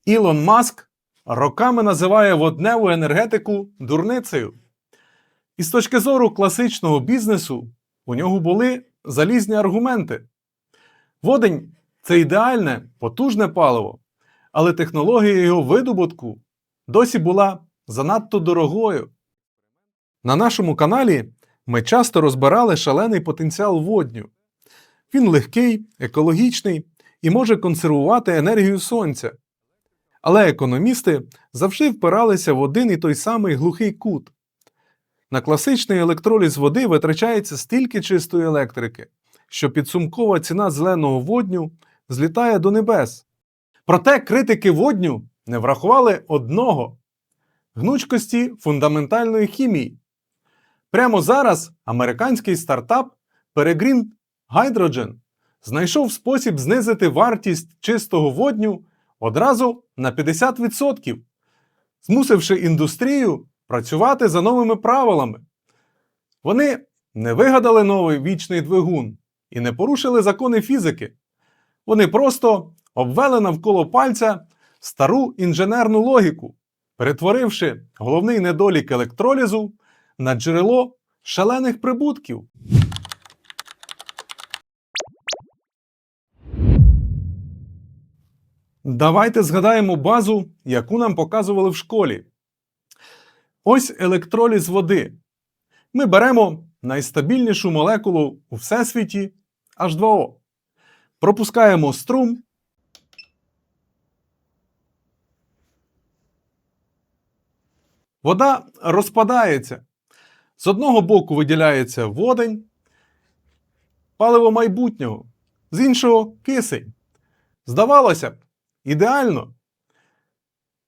Ілон Маск роками називає водневу енергетику дурницею. І з точки зору класичного бізнесу у нього були залізні аргументи. Водень – це ідеальне, потужне паливо, але технологія його видобутку досі була занадто дорогою. На нашому каналі ми часто розбирали шалений потенціал водню. Він легкий, екологічний і може консервувати енергію сонця. Але економісти завжди впиралися в один і той самий глухий кут. На класичний електроліз води витрачається стільки чистої електрики, що підсумкова ціна зеленого водню злітає до небес. Проте критики водню не врахували одного – гнучкості фундаментальної хімії. Прямо зараз американський стартап Peregrine Hydrogen знайшов спосіб знизити вартість чистого водню одразу на 50%, змусивши індустрію працювати за новими правилами. Вони не вигадали новий вічний двигун і не порушили закони фізики. Вони просто обвели навколо пальця стару інженерну логіку, перетворивши головний недолік електролізу на джерело шалених прибутків. Давайте згадаємо базу, яку нам показували в школі. Ось електроліз води. Ми беремо найстабільнішу молекулу у всесвіті – H2O. Пропускаємо струм. Вода розпадається. З одного боку виділяється водень, паливо майбутнього, з іншого – кисень. Здавалося б, ідеально.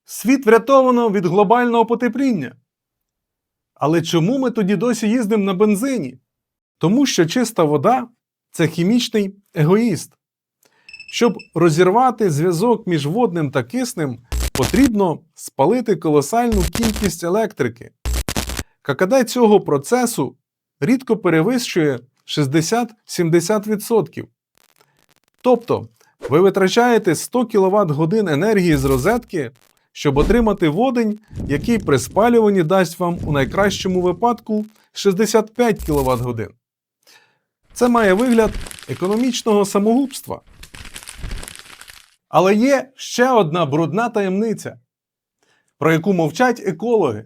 Світ врятовано від глобального потепління. Але чому ми тоді досі їздимо на бензині? Тому що чиста вода – це хімічний егоїст. Щоб розірвати зв'язок між водним та киснем, потрібно спалити колосальну кількість електрики. ККД цього процесу рідко перевищує 60-70%. Тобто, ви витрачаєте 100 кВт-годин енергії з розетки, щоб отримати водень, який при спалюванні дасть вам у найкращому випадку 65 кВт-годин. Це має вигляд економічного самогубства. Але є ще одна брудна таємниця, про яку мовчать екологи.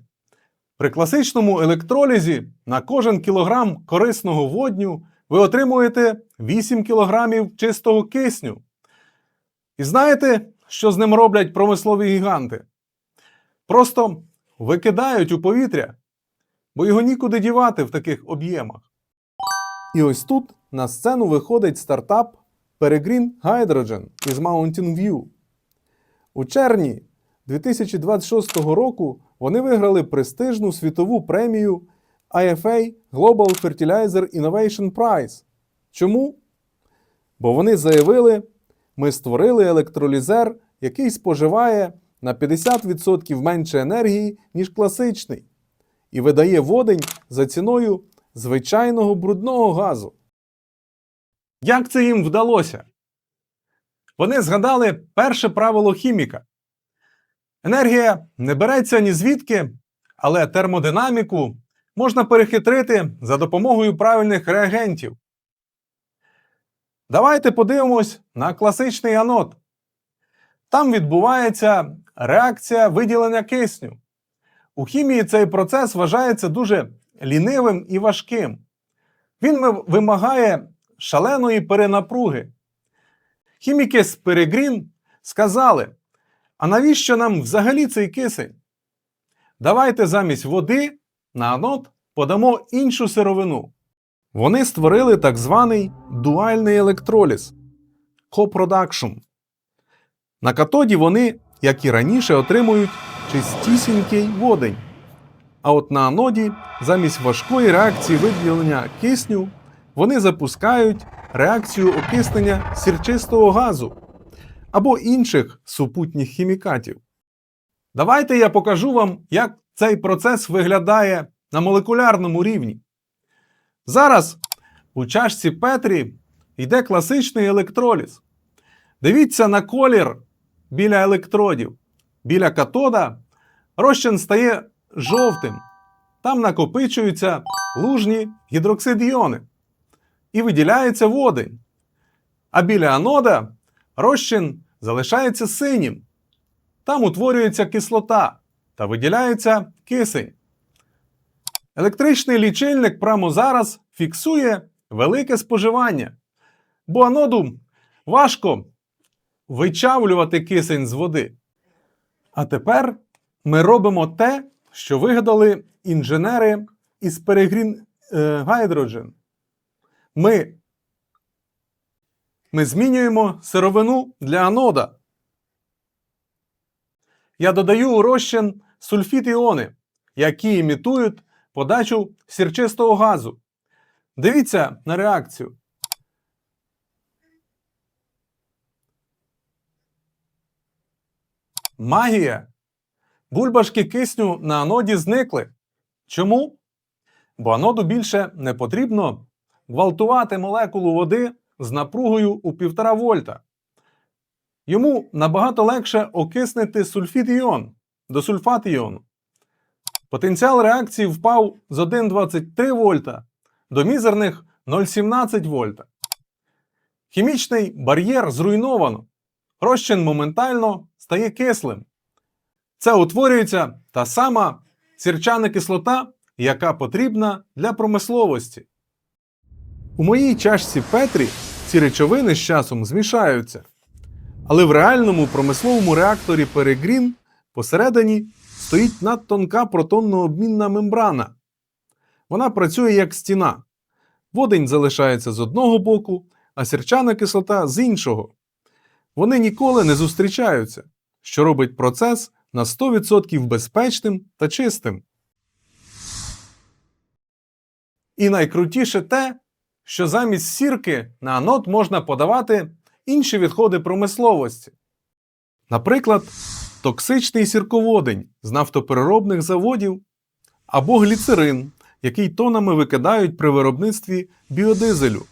При класичному електролізі на кожен кілограм корисного водню ви отримуєте 8 кг чистого кисню. І знаєте, що з ним роблять промислові гіганти? Просто викидають у повітря, бо його нікуди дівати в таких об'ємах. І ось тут на сцену виходить стартап Peregrine Hydrogen із Mountain View. У червні 2026 року вони виграли престижну світову премію IFA Global Fertilizer Innovation Prize. Чому? Бо вони заявили, ми створили електролізер, який споживає на 50% менше енергії, ніж класичний, і видає водень за ціною звичайного брудного газу. Як це їм вдалося? Вони згадали перше правило хіміка. Енергія не береться ні звідки, але термодинаміку можна перехитрити за допомогою правильних реагентів. Давайте подивимось на класичний анод. Там відбувається реакція виділення кисню. У хімії цей процес вважається дуже лінивим і важким. Він вимагає шаленої перенапруги. Хіміки з Peregrine сказали, а навіщо нам взагалі цей кисень? Давайте замість води на анод подамо іншу сировину. Вони створили так званий дуальний електроліз – co-production. На катоді вони, як і раніше, отримують чистісінький водень. А от на аноді, замість важкої реакції виділення кисню, вони запускають реакцію окиснення сірчистого газу або інших супутніх хімікатів. Давайте я покажу вам, як цей процес виглядає на молекулярному рівні. Зараз у чашці Петрі йде класичний електроліз. Дивіться на колір біля електродів. Біля катода розчин стає жовтим. Там накопичуються лужні гідроксид-іони і виділяється водень. А біля анода розчин залишається синім. Там утворюється кислота та виділяється кисень. Електричний лічильник прямо зараз фіксує велике споживання, бо аноду важко вичавлювати кисень з води. А тепер ми робимо те, що вигадали інженери із Peregrine Hydrogen. Ми змінюємо сировину для анода. Я додаю у розчин сульфід-іони, які імітують подачу сірчистого газу. Дивіться на реакцію. Магія! Бульбашки кисню на аноді зникли. Чому? Бо аноду більше не потрібно гвалтувати молекулу води з напругою у 1,5 вольта. Йому набагато легше окиснити сульфід-іон до сульфат-іону. Потенціал реакції впав з 1,23 вольта до мізерних 0,17 вольта. Хімічний бар'єр зруйновано. Розчин моментально стає кислим. Це утворюється та сама сірчана кислота, яка потрібна для промисловості. У моїй чашці Петрі ці речовини з часом змішаються. Але в реальному промисловому реакторі Peregrine посередині стоїть надтонка протонно-обмінна мембрана. Вона працює як стіна. Водень залишається з одного боку, а сірчана кислота з іншого. Вони ніколи не зустрічаються, що робить процес на 100% безпечним та чистим. І найкрутіше те, що замість сірки на анод можна подавати інші відходи промисловості. Наприклад, токсичний сірководень з нафтопереробних заводів або гліцерин, який тонами викидають при виробництві біодизелю.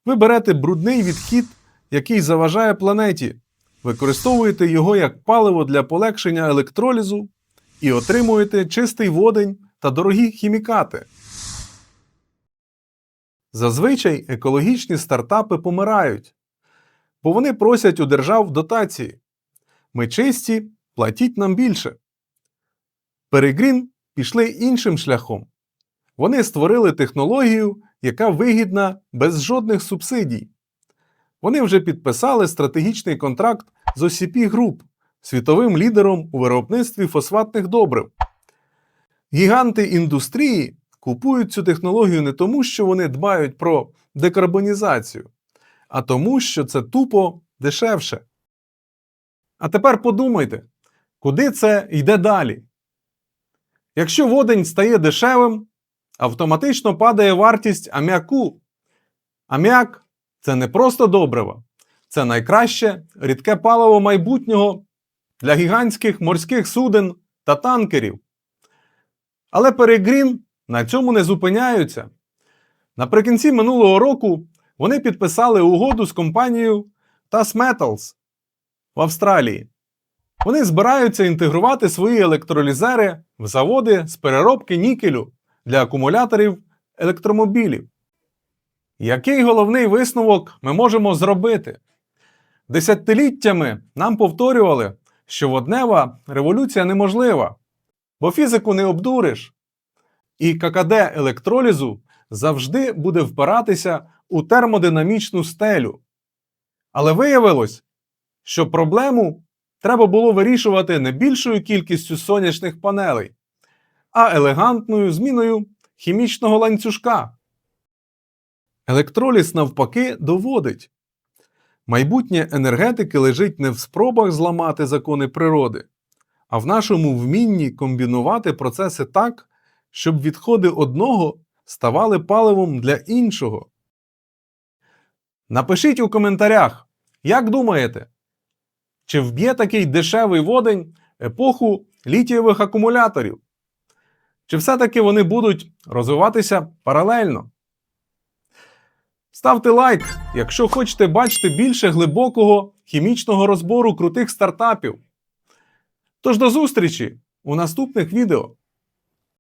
Ви берете брудний відхід, який заважає планеті, використовуєте його як паливо для полегшення електролізу і отримуєте чистий водень та дорогі хімікати. Зазвичай екологічні стартапи помирають, бо вони просять у держав дотації. Ми чисті, платіть нам більше. Peregrine пішли іншим шляхом. Вони створили технологію, яка вигідна без жодних субсидій. Вони вже підписали стратегічний контракт з OCP Group, світовим лідером у виробництві фосфатних добрив. Гіганти індустрії купують цю технологію не тому, що вони дбають про декарбонізацію, а тому, що це тупо дешевше. А тепер подумайте, куди це йде далі? Якщо водень стає дешевим, автоматично падає вартість аміаку. Аміак – це не просто добриво, це найкраще рідке паливо майбутнього для гігантських морських суден та танкерів. Але Peregrine на цьому не зупиняються. Наприкінці минулого року вони підписали угоду з компанією TAS Metals в Австралії. Вони збираються інтегрувати свої електролізери в заводи з переробки нікелю для акумуляторів електромобілів. Який головний висновок ми можемо зробити? Десятиліттями нам повторювали, що воднева революція неможлива, бо фізику не обдуриш. І ККД електролізу завжди буде впиратися у термодинамічну стелю. Але виявилось, що проблему треба було вирішувати не більшою кількістю сонячних панелей, а елегантною зміною хімічного ланцюжка. Електроліз, навпаки, доводить. Майбутнє енергетики лежить не в спробах зламати закони природи, а в нашому вмінні комбінувати процеси так, щоб відходи одного ставали паливом для іншого. Напишіть у коментарях, як думаєте, чи вб'є такий дешевий водень епоху літієвих акумуляторів? Чи все-таки вони будуть розвиватися паралельно? Ставте лайк, якщо хочете бачити більше глибокого хімічного розбору крутих стартапів. Тож до зустрічі у наступних відео!